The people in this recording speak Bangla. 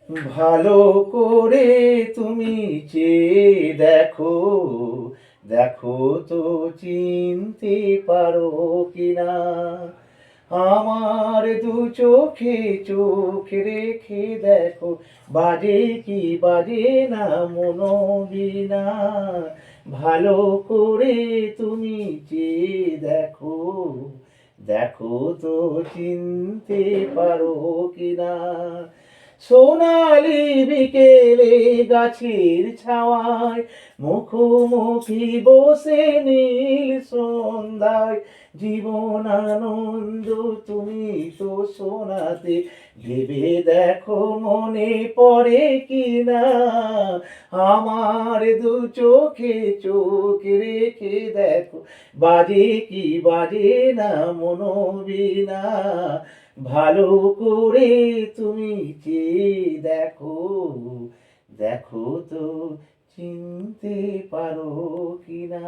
ভালো করে তুমি চেয়ে দেখো, দেখো তো চিনতে পারো কিনা। আমার দু চোখে চোখ রেখে দেখো, বাজে কি বাজে না মনোবীণা। ভালো করে তুমি চেয়ে দেখো, দেখো তো চিনতে পারো কিনা। সোনালি বিকেলে গাছের ছাওয়ায় মুখোমুখি বসে নীল সন্ধ্যায় জীবন আনন্দ তুমি তো শোনাতে, ভেবে দেখো মনে পড়ে কিনা। আমার দু চোখে চোখ রেখে দেখো, বাজে কি বাজে না মনোবীণা। ভালো করে তুমি চেয়ে দেখো, দেখো তো চিনতে পারো কিনা।